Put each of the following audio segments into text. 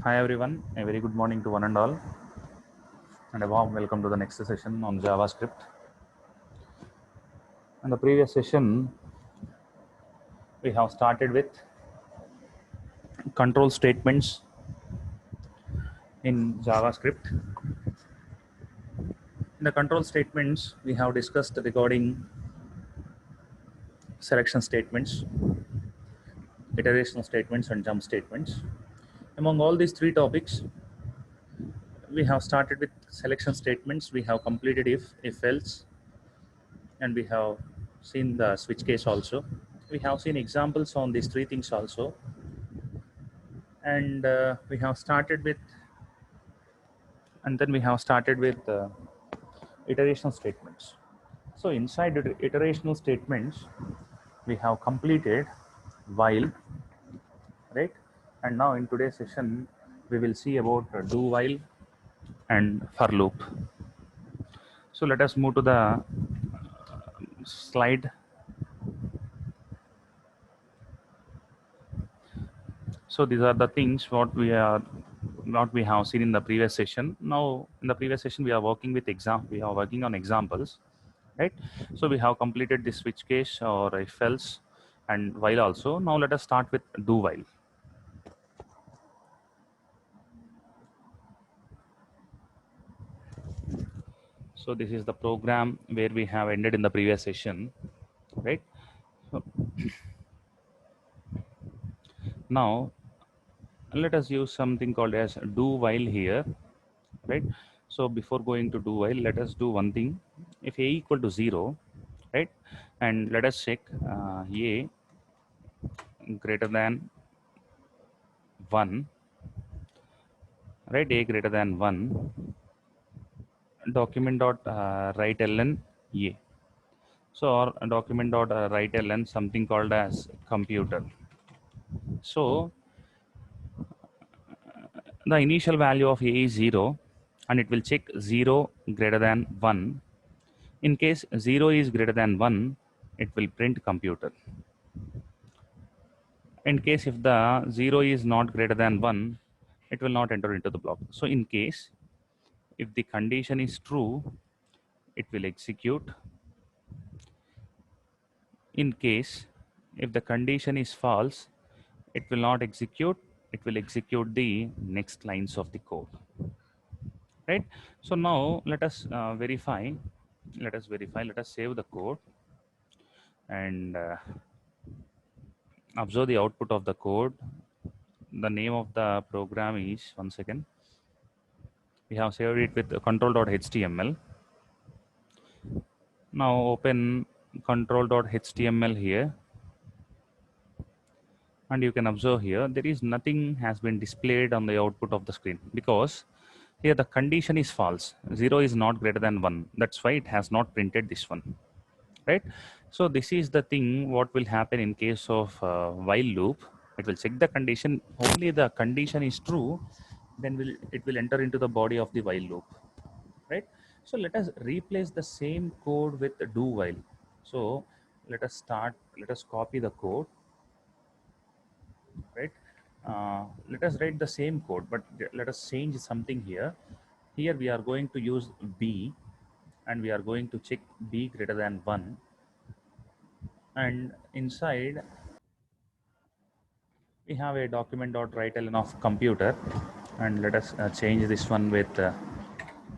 Hi everyone, a very good morning to one and all, and a warm welcome to the next session on JavaScript. In the previous session, we have started with control statements in JavaScript. In the control statements, we have discussed regarding selection statements, iterational statements, and jump statements. Among all these three topics, we have started with selection statements. We have completed if else, and we have seen the switch case also. We have seen examples on these three things also, and we have started with and then we have started with iterational statements. So inside iterational statements, we have completed while, right? And now in today's session, we will see about do while and for loop. So let us move to the slide. So these are the things what we have seen in the previous session. Now in the previous session, we are working on examples, right? So we have completed the switch case or if else and while also. Now let us start with do while. So this is the program where we have ended in the previous session, right? So now let us use something called as do while here, right? So before going to do while, let us do one thing. If a equal to 0, right, and let us check a greater than 1, right? A greater than 1, document dot write ln a. So or document dot write ln something called as computer. So the initial value of a is 0, and it will check 0 greater than 1. In case 0 is greater than 1, it will print computer. In case if the 0 is not greater than 1, it will not enter into the block. So in case if the condition is true, it will execute. In case if the condition is false, it will not execute. It will execute the next lines of the code, right? So now let us verify. Let us save the code and observe the output of the code. The name of the program is, one second, we have saved it with control.html. Now open control.html here, and you can observe here there is nothing has been displayed on the output of the screen because here the condition is false. 0 is not greater than 1. That's why it has not printed this one, right? So this is the thing what will happen in case of while loop. It will check the condition. Only the condition is true, then it will enter into the body of the while loop, right? So let us replace the same code with do while. So let us copy the code, right? Let us write the same code, but let us change something here. Here we are going to use b, and we are going to check b greater than 1, and inside we have a document dot write ln of computer, and let us change this one with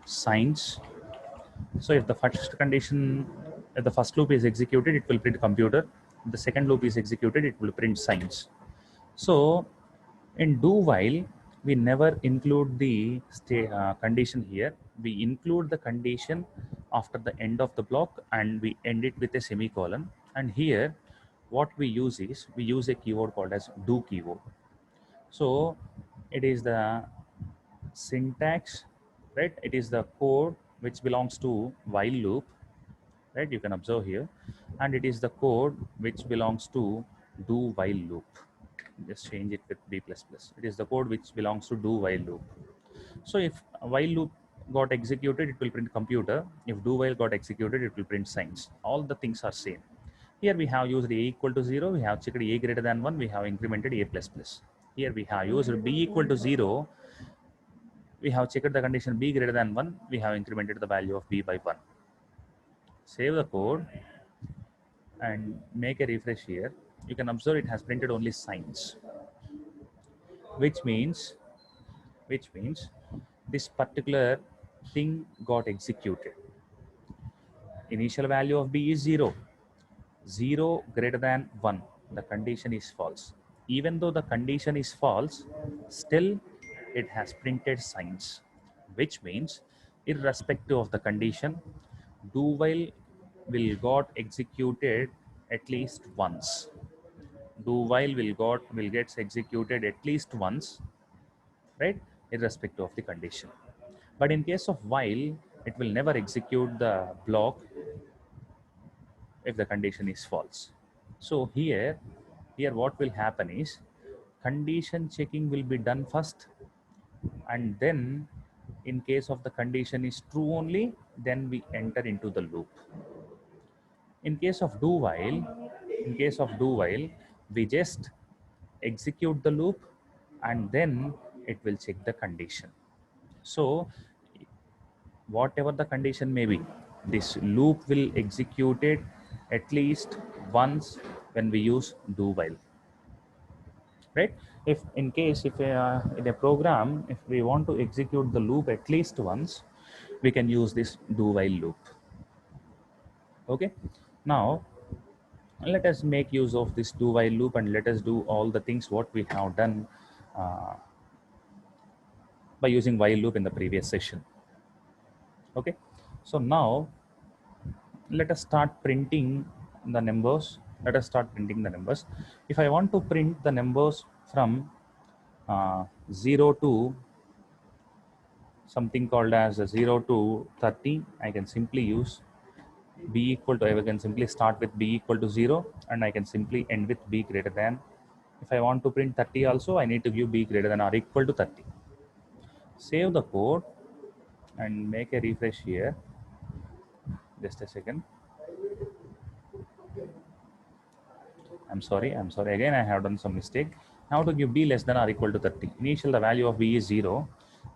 science. So if the first loop is executed, it will print computer. If the second loop is executed, it will print science. So in do while, we never include the condition here. We include the condition after the end of the block, and we end it with a semicolon. And here, what we use is we use a keyword called as do keyword. So it is the syntax, right? It is the code which belongs to while loop, right? You can observe here, and it is the code which belongs to do while loop. Just change it with b++. It is the code which belongs to do while loop. So if while loop got executed, it will print computer. If do while got executed, it will print science. All the things are same. Here we have used a equal to 0, we have checked a greater than 1, we have incremented a++. Here we have used b equal to 0. We have checked the condition b greater than 1. We have incremented the value of b by 1. Save the code and make a refresh here. You can observe it has printed only signs, which means this particular thing got executed. Initial value of b is 0. 0 greater than 1. The condition is false. Even though the condition is false, still it has printed signs, which means irrespective of the condition, do while will got executed at least once. Do while will gets executed at least once, right? Irrespective of the condition. But in case of while, it will never execute the block if the condition is false. So here what will happen is condition checking will be done first, and then in case of the condition is true only, then we enter into the loop. In case of do while, we just execute the loop and then it will check the condition. So whatever the condition may be, this loop will execute it at least once when we use do while, right? If in case if in a program, if we want to execute the loop at least once, we can use this do while loop. Okay, now let us make use of this do while loop and let us do all the things what we have done uh, by using while loop in the previous session. Okay, so now let us start printing the numbers. If I want to print the numbers from 0 to something called as 0 to 30, I can simply use b equal to, I can simply start with b equal to 0 and I can simply end with b greater than. If I want to print 30 also, I need to give b greater than or equal to 30. Save the code and make a refresh here. Just a second. I'm sorry. Again, I have done some mistake. Now to give b less than or equal to 30. Initial the value of b is 0.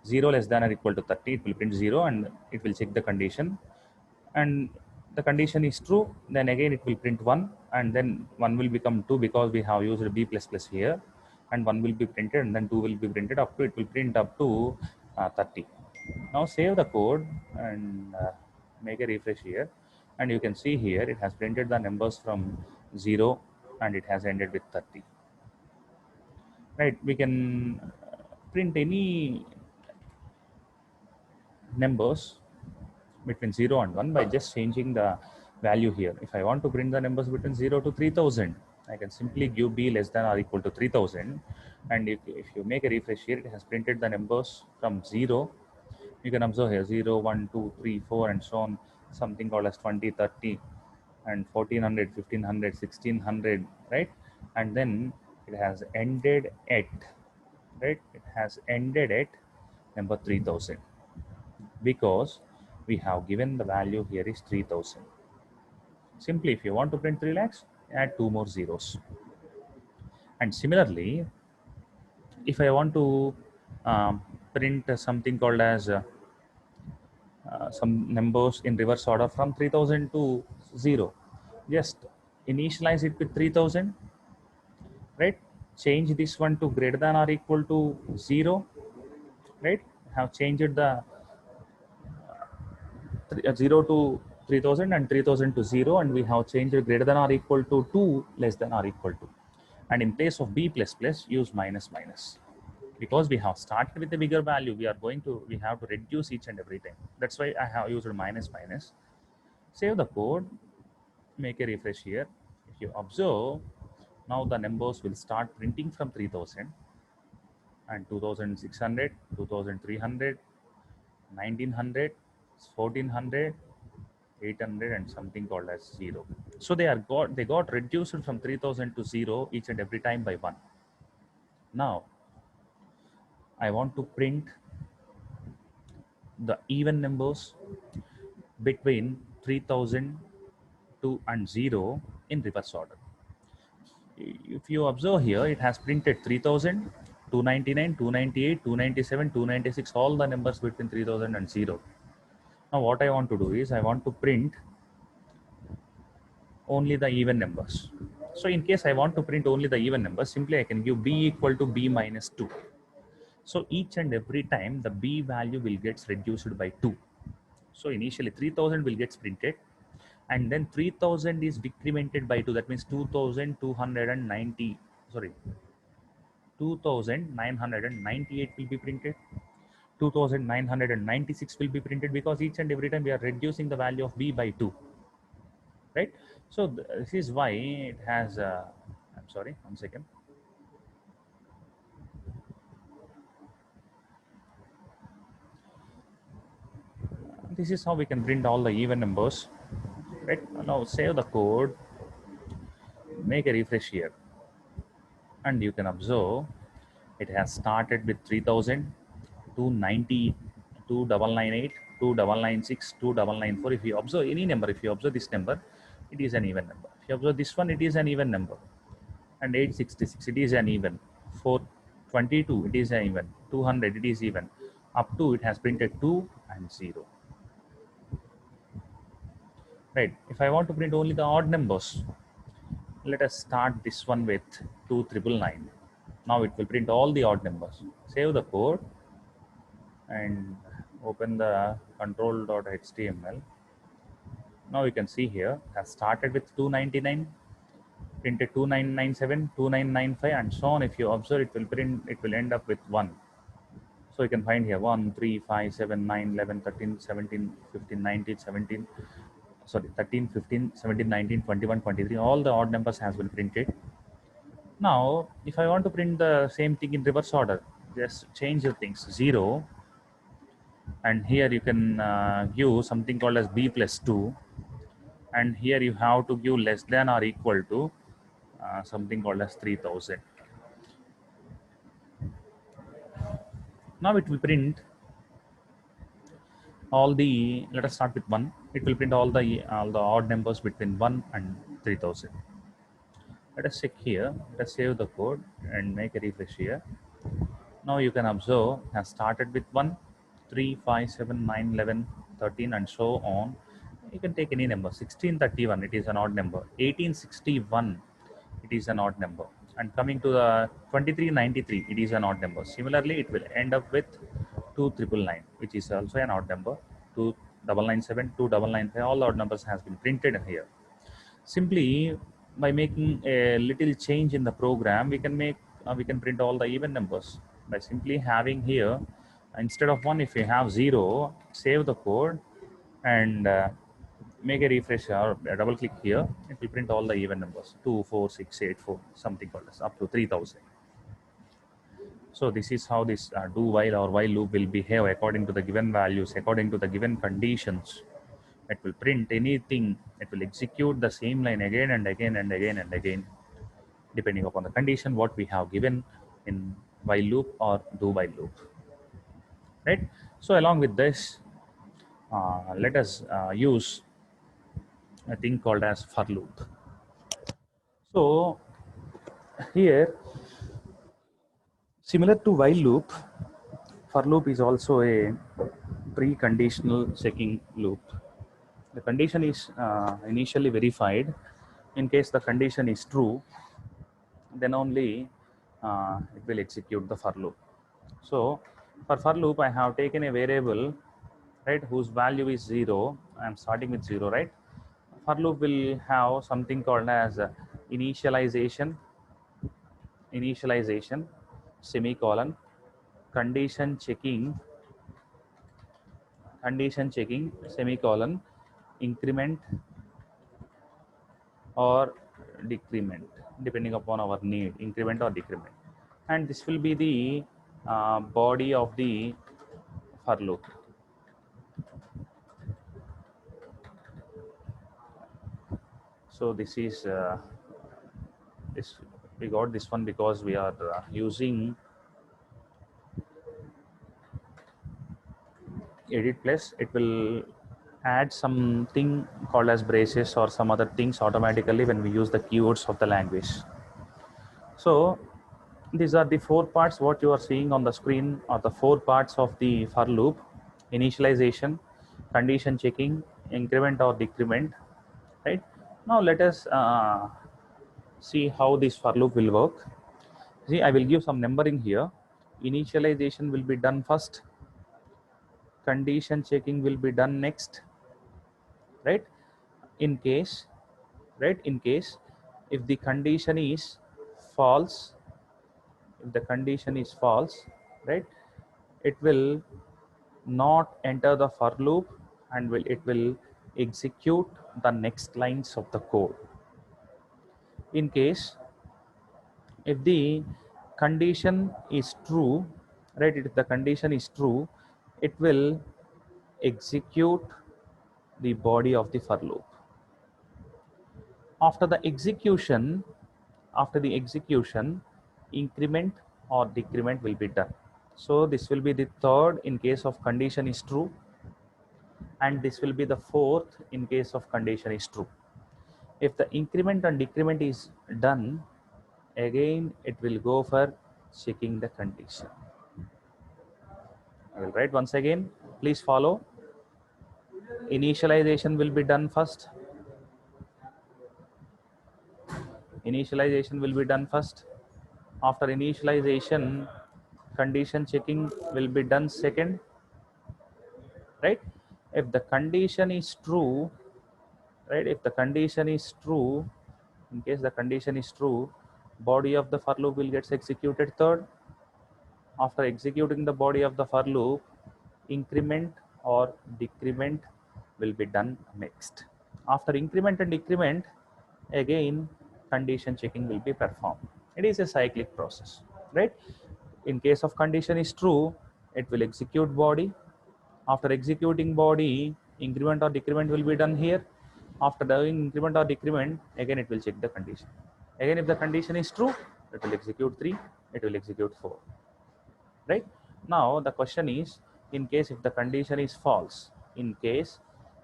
0 less than or equal to 30. It will print 0 and it will check the condition. And the condition is true. Then again it will print 1 and then 1 will become 2 because we have used b plus plus here. And 1 will be printed and then 2 will be printed up to, it will print up to 30. Now save the code and make a refresh here. And you can see here it has printed the numbers from 0 and it has ended with 30. Right, we can print any numbers between 0 and 1 by just changing the value here. If I want to print the numbers between 0 to 3000, I can simply give b less than or equal to 3000. And if you make a refresh here, it has printed the numbers from 0. You can observe here 0, 1, 2, 3, 4 and so on, something called as 20, 30 and 1400, 1500, 1600, right? And then it has ended at, right? It has ended at number 3000 because we have given the value here is 3000. Simply, if you want to print 3 lakhs, add 2 more zeros. And similarly, if I want to print something called as some numbers in reverse order from 3000 to 0, just initialize it with 3000, right? Change this one to greater than or equal to 0, right? Have changed the 0 to 3000 and 3000 to 0, and we have changed greater than or equal to 2 less than or equal to. And in place of b plus plus, use minus minus. Because we have started with a bigger value, we have to reduce each and every time. That's why I have used minus minus. Save the code, make a refresh here. If you observe, now the numbers will start printing from 3000 and 2600, 2300, 1900, 1400, 800 and something called as 0. So they got reduced from 3000 to 0 each and every time by 1. Now I want to print the even numbers between 3000 to and 0 in reverse order. If you observe here, it has printed 3000, 299, 298, 297, 296, all the numbers between 3000 and 0. Now what I want to do is I want to print only the even numbers. So in case I want to print only the even numbers, simply I can give b equal to b minus 2. So each and every time the b value will get reduced by 2. So initially 3000 will get printed, and then 3000 is decremented by 2. That means 2290, sorry, 2998 will be printed. 2996 will be printed, because each and every time we are reducing the value of b by 2, right? So this is why it has I'm sorry, 1 second. This is how we can print all the even numbers, right? Now save the code, make a refresh here, and you can observe it has started with 3000, 290, 2998, 2996, 2994. If you observe any number, if you observe this number, it is an even number. If you observe this one, it is an even number. And 866, it is an even. 422, it is an even. 200, it is even. Up to it has printed 2 and 0. Right. If I want to print only the odd numbers, let us start this one with 2999. Now it will print all the odd numbers. Save the code and open the control.html. Now you can see here has started with 299, printed 2997, 2995, and so on. If you observe, it will print, it will end up with 1. So you can find here 1, 3, 5, 7, 9, 11, 13, 17, 15, 19, 17, sorry, 13, 15, 17, 19, 21, 23. All the odd numbers has been printed. Now, if I want to print the same thing in reverse order, just change the things 0, and here you can give something called as b plus 2, and here you have to give less than or equal to something called as 3000. Now it will print all the, let us start with 1. It will print all the odd numbers between 1 and 3000. Let us check here. Let us save the code and make a refresh here. Now you can observe has started with 1, 3, 5, 7, 9, 11, 13, and so on. You can take any number. 1631, it is an odd number. 1861, it is an odd number. And coming to the 2393, it is an odd number. Similarly, it will end up with 2999, which is also an odd number. 2997, 2995, all the odd numbers has been printed here. Simply by making a little change in the program, we can print all the even numbers by simply having here, instead of 1, if you have 0, save the code and make a refresh or a double click here. It will print all the even numbers 2, 4, 6, 8, 4, something called as up to 3000. So this is how this do while or while loop will behave according to the given values, according to the given conditions. It will print anything. It will execute the same line again and again and again and again, depending upon the condition what we have given in while loop or do while loop. Right. So along with this, let us use a thing called as for loop. So here, similar to while loop, for loop is also a pre-conditional checking loop. The condition is initially verified. In case the condition is true, then only it will execute the for loop. So for loop, I have taken a variable, right, whose value is 0. I am starting with 0, right? For loop will have something called as initialization, semicolon, condition checking, semicolon, increment or decrement, depending upon our need, increment or decrement. And this will be the body of the for loop. So this is this, we got this one because we are using edit plus. It will add something called as braces or some other things automatically when we use the keywords of the language. So these are the four parts what you are seeing on the screen, are the four parts of the for loop: initialization, condition checking, increment or decrement, right? Now let us see how this for loop will work. See, I will give some numbering here. Initialization will be done first, condition checking will be done next, right? In case, right, in case if the condition is false, if the condition is false, right, it will not enter the for loop and it will execute the next lines of the code. In case if the condition is true, right, if the condition is true, it will execute the body of the for loop. After the execution, increment or decrement will be done. So this will be the third in case of condition is true, and this will be the fourth in case of condition is true. If the increment and decrement is done, again it will go for checking the condition. I will write once again, please follow. Initialization will be done first. Initialization will be done first. After initialization, condition checking will be done second, right? If the condition is true, right, if the condition is true, in case the condition is true, body of the for loop will get executed third. After executing the body of the for loop, increment or decrement will be done next. After increment and decrement, again condition checking will be performed. It is a cyclic process, right? In case of condition is true, it will execute body. After executing body, increment or decrement will be done here. After doing increment or decrement, again it will check the condition. Again, if the condition is true, it will execute 3, it will execute 4. Right? Now the question is, in case if the condition is false, in case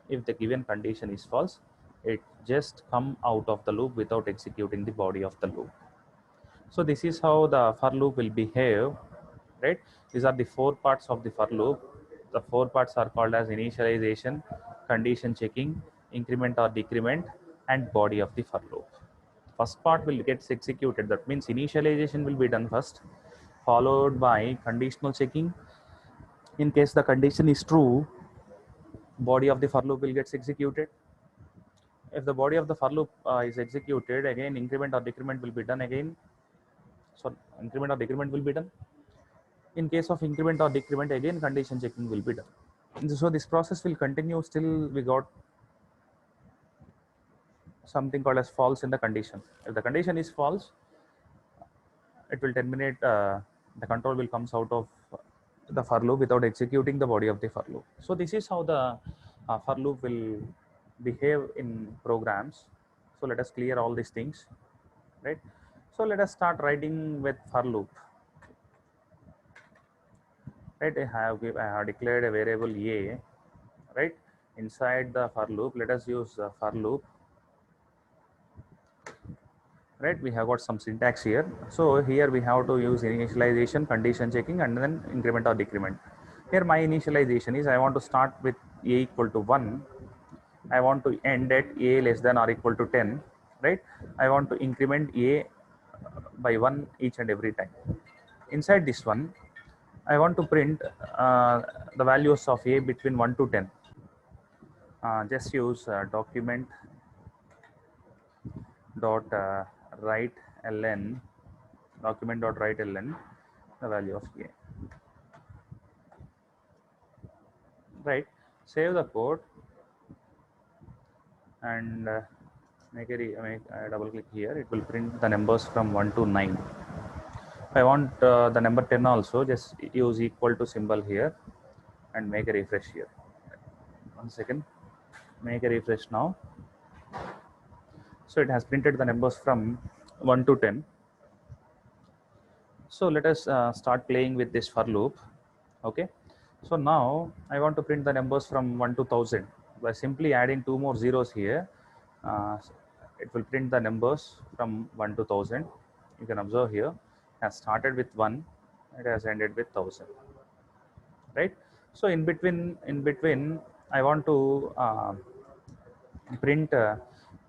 if the given condition is false, it just come out of the loop without executing the body of the loop. So this is how the for loop will behave, right? These are the four parts of the for loop. The four parts are called as initialization, condition checking, increment or decrement, and body of the for loop. First part will get executed. That means initialization will be done first, followed by conditional checking. In case the condition is true, body of the for loop will get executed. If the body of the for loop is executed, again increment or decrement will be done again. So increment or decrement will be done. In case of increment or decrement, again condition checking will be done. So this process will continue till we got something called as false in the condition. If the condition is false, it will terminate, the control will comes out of the for loop without executing the body of the for loop. So this is how the for loop will behave in programs. So let us clear all these things, right? So let us start writing with for loop. Right, I have declared a variable a, right, inside the for loop. Let us use for loop, right? We have got some syntax here. So here we have to use initialization, condition checking, and then increment or decrement. Here my initialization is I want to start with a equal to 1. I want to end at a less than or equal to 10, right? I want to increment a by 1 each and every time. Inside this one, I want to print the values of a between 1 to 10. Just use document dot write ln, document dot write ln, the value of a. Right, save the code and make a double click here. It will print the numbers from 1 to 9. I want the number 10 also. Just use equal to symbol here and make a refresh here. 1 second, make a refresh now. So it has printed the numbers from 1 to 10. So let us start playing with this for loop. Okay, so now I want to print the numbers from 1 to 1000 by simply adding 2 more zeros here. It will print the numbers from 1 to 1000. You can observe here, has started with 1, it has ended with 1000, right? So in between, I want to print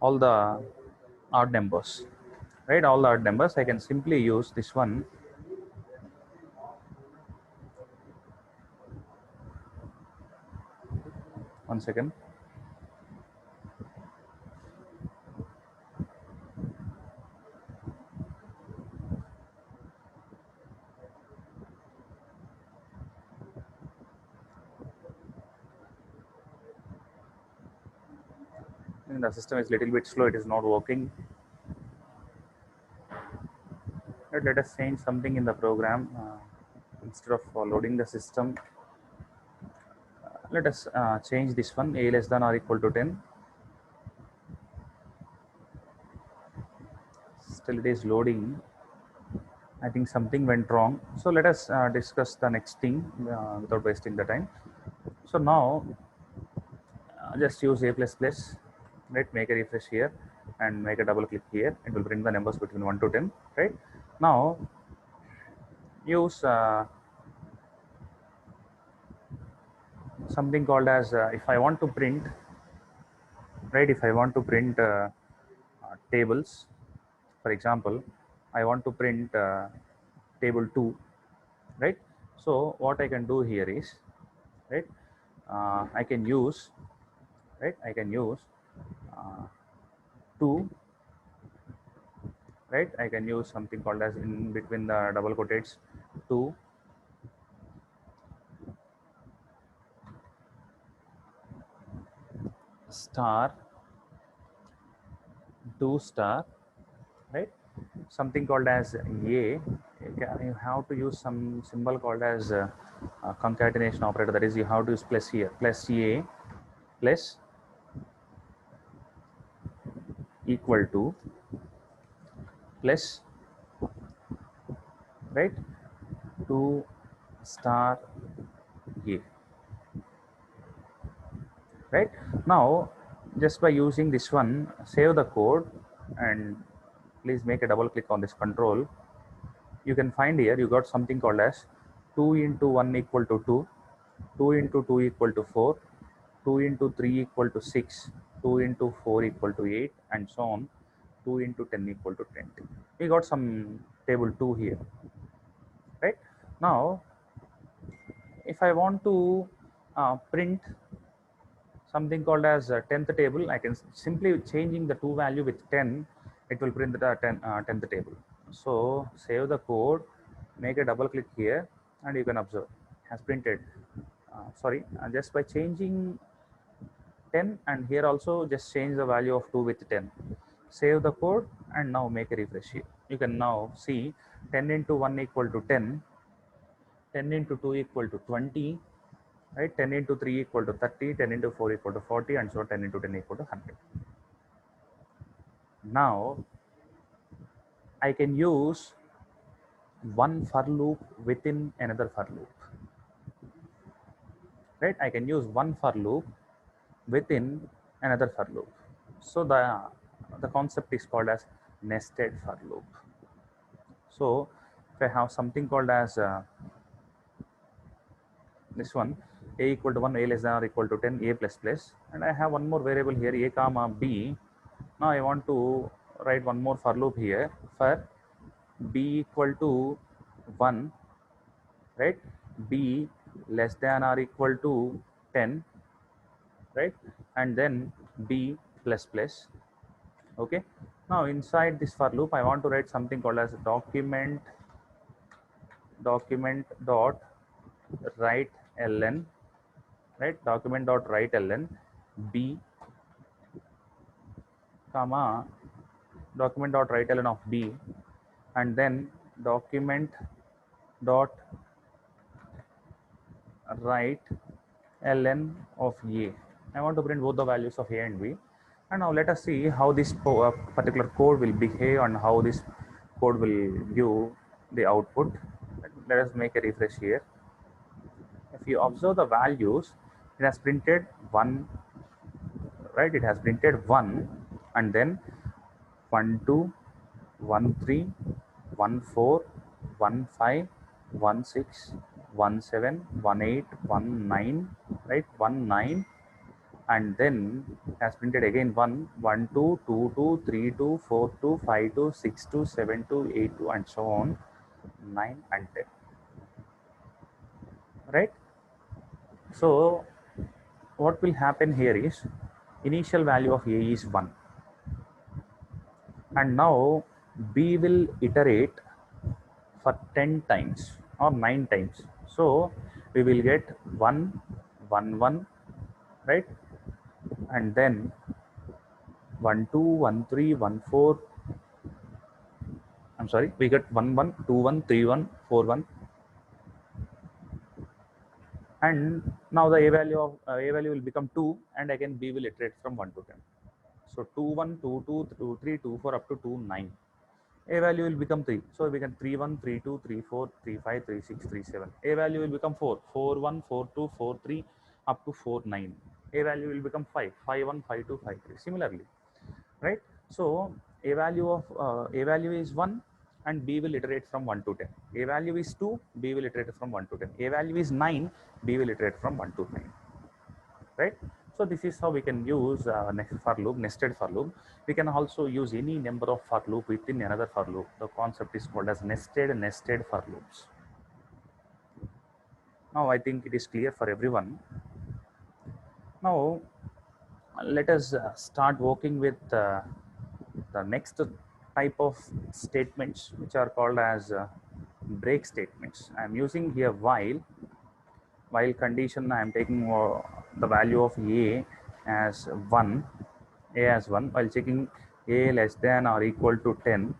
all the odd numbers, right? All the odd numbers. I can simply use this one. One second. The system is a little bit slow. It is not working. Let us change something in the program. Instead of loading the system, let us change this one, a less than or equal to 10. Still it is loading. I think something went wrong. So let us discuss the next thing without wasting the time. So now just use a plus plus, right? Make a refresh here and make a double click here. It will bring the numbers between 1 to 10, right? Now use something called as if I want to print, right? If I want to print tables, for example, I want to print table 2, right? So what I can do here is, right, I can use, right, I can use 2, right? I can use something called as in between the double quotates 2 star 2 star, right? Something called as a. You have to use some symbol called as concatenation operator. That is, you have to use plus here, plus a plus equal to plus, right, 2 star a, right? Now just by using this one, save the code and please make a double click on this control. You can find here you got something called as 2 into 1 equal to 2, 2 into 2 equal to 4, 2 into 3 equal to 6, 2 into 4 equal to 8, and so on. 2 into 10 equal to 20. We got some table 2 here, right? Now if I want to print something called as a 10th table, I can simply changing the 2 value with 10, it will print the 10th table. So save the code, make a double click here, and you can observe has printed. Just by changing 10, and here also just change the value of 2 with 10. Save the code and now make a refresh here. You can now see 10 into 1 equal to 10, 10 into 2 equal to 20, right? 10 into 3 equal to 30, 10 into 4 equal to 40, and so 10 into 10 equal to 100. Now I can use one for loop within another for loop, right? I can use one for loop within another for loop. So the concept is called as nested for loop. So if I have something called as this one, a equal to 1, a less than or equal to 10, a plus plus, and I have one more variable here, a comma b. Now I want to write one more for loop here for b equal to 1, right? B less than or equal to 10, right? And then b plus plus. Okay. Now inside this for loop, I want to write something called as document dot write ln, right? Document dot write ln b comma document dot write ln of b, and then document dot write ln of a. I want to print both the values of a and b. And now let us see how this particular code will behave and how this code will give the output. Let us make a refresh here. If you observe the values, it has printed 1, right? It has printed 1, and then 1 2, 1 3, 14, 15, 16, 17, 18, 19, right? 19, and then has printed again 1, 1, 2, 2, 2, 3, 2, 4, 2, 5, 2, 6, 2, 7, 2, 8, 2, and so on, 9 and 10, right? So what will happen here is initial value of A is 1, and now B will iterate for 10 times or 9 times. So we will get 1, 1, 1, right? And then 1, 2, 1, 3, 1, 4. I'm sorry, we get 1, 1, 2, 1, 3, 1, 4, 1. And now the A value of A value will become 2, and again B will iterate from 1 to 10. So 2, 1, 2, 2, 2, 3, 2, 4 up to 2, 9. A value will become 3. So we can 3, 1, 3, 2, 3, 4, 3, 5, 3, 6, 3, 7. A value will become 4. 4, 1, 4, 2, 4, 3 up to 4, 9. A value will become 5. 5, 1, 5, 2, 5, 3. Similarly, right? So A value is 1, and B will iterate from 1 to 10. A value is 2, B will iterate from 1 to 10. A value is 9, B will iterate from 1 to 9, right? So this is how we can use next for loop, nested for loop. We can also use any number of for loop within another for loop. The concept is called as nested for loops. Now I think it is clear for everyone. Now let us start working with the next type of statements, which are called as break statements. I am using here while condition. I am taking the value of A as 1, A as 1, while checking A less than or equal to 10,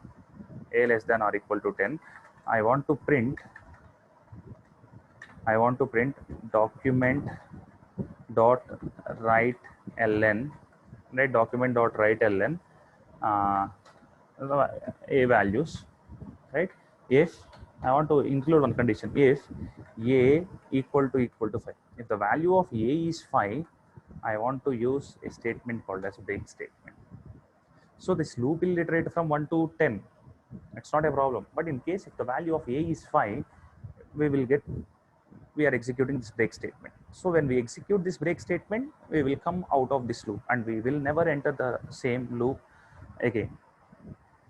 A less than or equal to 10. I want to print document dot write ln, right? Document dot write ln A values, right? If I want to include one condition, if A equal to 5. If the value of A is 5, I want to use a statement called as break statement. So this loop will iterate from 1 to 10. It's not a problem. But in case if the value of A is 5, we are executing this break statement. So when we execute this break statement, we will come out of this loop and we will never enter the same loop again.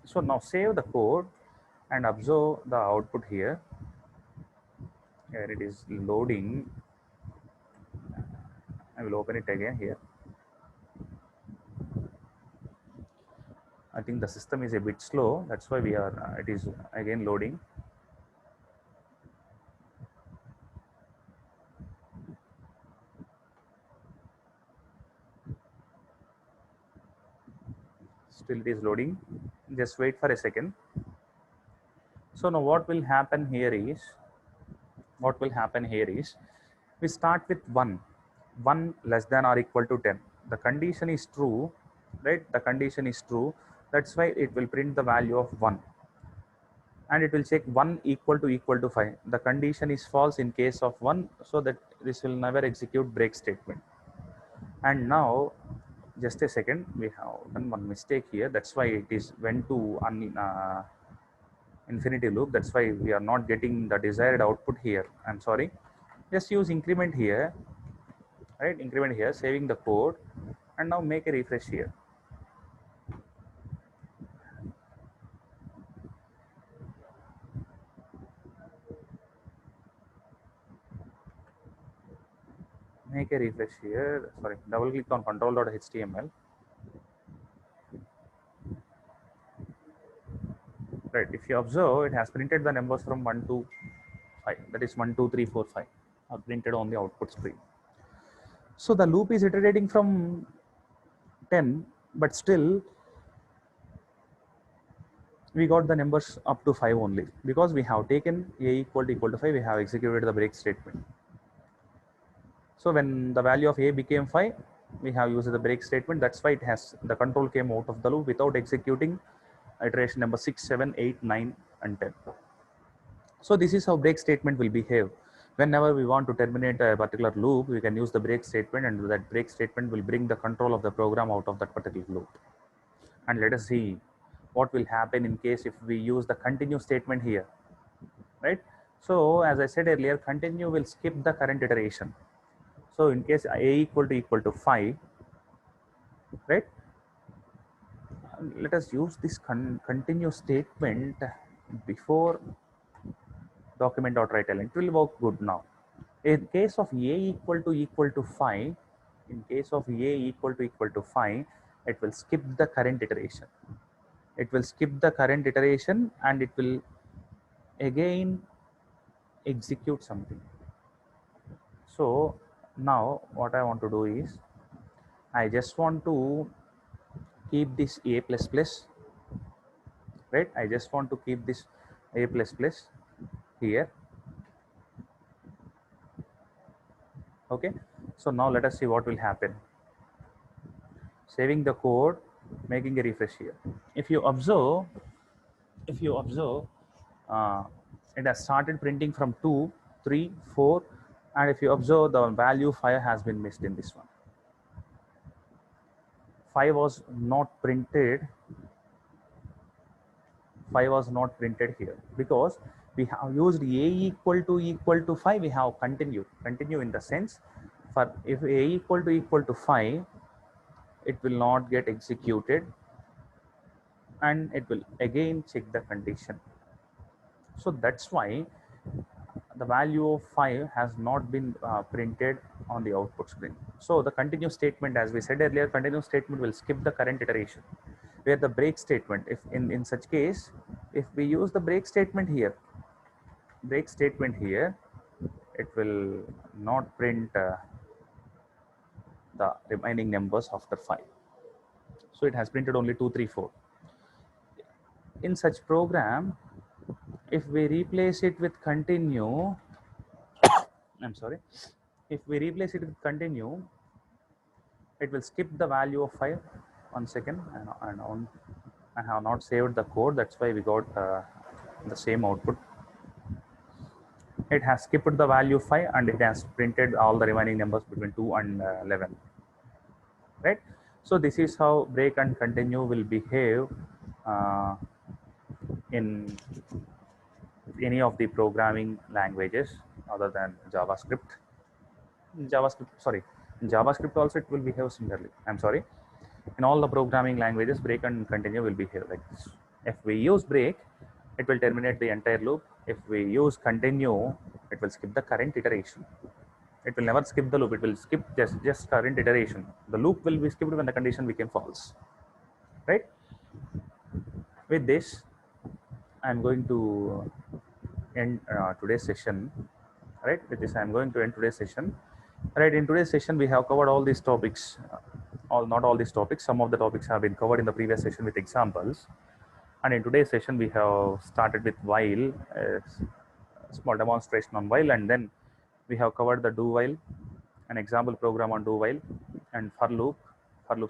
So now save the code and observe the output here. Here it is loading. I will open it again here. I think the system is a bit slow. That's why it is again loading. Still it is loading. Just wait for a second. So now what will happen here is we start with 1 less than or equal to 10. The condition is true, right? The condition is true. That's why it will print the value of 1, and it will check 1 equal to 5. The condition is false in case of 1, so that this will never execute break statement. And now just a second, we have done one mistake here. That's why it is went to infinity loop. That's why we are not getting the desired output here. I'm sorry. Just use increment here, right? Increment here, saving the code, and now make a refresh here. Make a refresh here. Sorry, double click on control.html. Right. If you observe, it has printed the numbers from 1 to 5. That is 1, 2, 3, 4, 5 are printed on the output screen. So the loop is iterating from 10, but still we got the numbers up to 5 only, because we have taken A equal to 5. We have executed the break statement. So when the value of A became 5, we have used the break statement. That's why the control came out of the loop without executing iteration number 6, 7, 8, 9, and 10. So this is how break statement will behave. Whenever we want to terminate a particular loop, we can use the break statement, and that break statement will bring the control of the program out of that particular loop. And let us see what will happen in case if we use the continue statement here, right? So as I said earlier, continue will skip the current iteration. So in case a equal to 5, right? Let us use this continue statement before document.write element. It will work good now. In case of a equal to 5, in case of a equal to 5, it will skip the current iteration. It will skip the current iteration and it will again execute something. So now what I want to do is I just want to keep this a plus plus, right? I just want to keep this a plus plus here. Okay, so now let us see what will happen. Saving the code, making a refresh here. If you observe, uh, it has started printing from 2, 3, 4, and if you observe, the value 5 has been missed in this one. 5 was not printed. 5 was not printed here because we have used a equal to 5. We have continue in the sense, for if a equal to 5, it will not get executed and it will again check the condition. So that's why the value of 5 has not been printed on the output screen. So the continue statement, as we said earlier, continue statement will skip the current iteration, where the break statement, if in such case, if we use the break statement here, it will not print the remaining numbers after 5. So it has printed only 2, 3, 4. In such program, if we replace it with continue, I'm sorry, if we replace it with continue, it will skip the value of 5. 1 second, I have not saved the code, that's why we got the same output. It has skipped the value 5 and it has printed all the remaining numbers between 2 and 11, right? So this is how break and continue will behave in any of the programming languages other than JavaScript. In JavaScript also it will behave similarly. I'm sorry. In all the programming languages, break and continue will behave like this. If we use break, it will terminate the entire loop. If we use continue, it will skip the current iteration. It will never skip the loop. It will skip just current iteration. The loop will be skipped when the condition became false, right? With this, I'm going to end today's session. Right, with this I'm going to end today's session. Right, in today's session we have covered all these topics, not all these topics. Some of the topics have been covered in the previous session with examples, and in today's session we have started with while, a small demonstration on while, and then we have covered the do while, an example program on do while, and for loop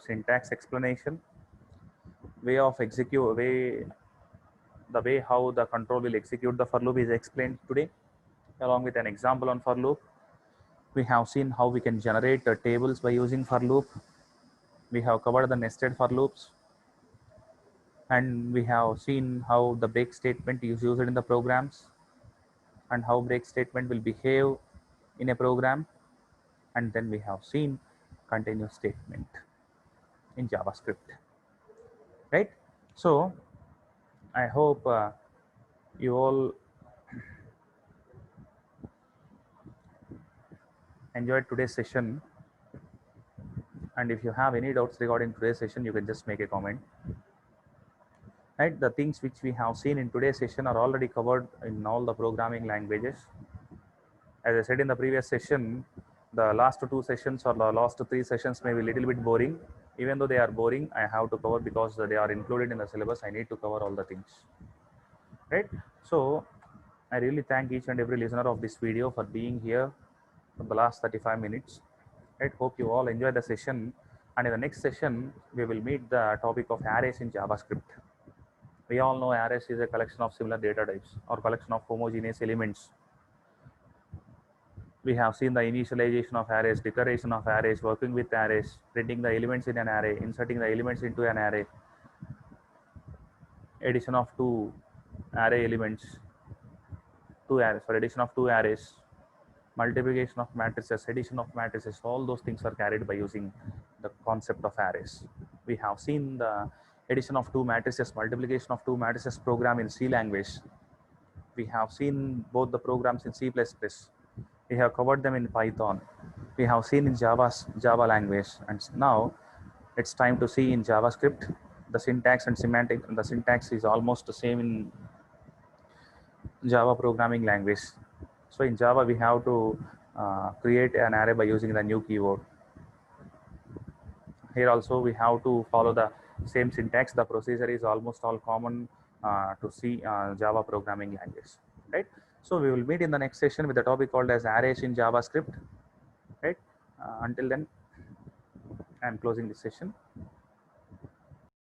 syntax explanation, way of execute, the way how the control will execute the for loop is explained today, along with an example on for loop. We have seen how we can generate tables by using for loop. We have covered the nested for loops, and we have seen how the break statement is used in the programs and how break statement will behave in a program. And then we have seen continue statement in JavaScript, right? So I hope you all enjoyed today's session, and if you have any doubts regarding today's session, you can just make a comment. Right, the things which we have seen in today's session are already covered in all the programming languages. As I said in the previous session, the last 2 sessions or the last 3 sessions may be a little bit boring. Even though they are boring, I have to cover because they are included in the syllabus. I need to cover all the things, right? So I really thank each and every listener of this video for being here for the last 35 minutes. Right, hope you all enjoy the session, and in the next session we will meet the topic of arrays in JavaScript. We all know arrays is a collection of similar data types or collection of homogeneous elements. We have seen the initialization of arrays, declaration of arrays, working with arrays, printing the elements in an array, inserting the elements into an array, addition of two array elements, two arrays, for addition of two arrays, multiplication of matrices, addition of matrices, all those things are carried by using the concept of arrays. We have seen the addition of two matrices, multiplication of two matrices program in C language. We have seen both the programs in C++. We have covered them in Python. We have seen in Java language, and now it's time to see in JavaScript. The syntax and semantic, the syntax is almost the same in Java programming language. So in Java, we have to create an array by using the new keyword. Here also we have to follow the same syntax. The procedure is almost all common to see Java programming language, right? So we will meet in the next session with the topic called as arrays in JavaScript, right? Until then, I am closing this session.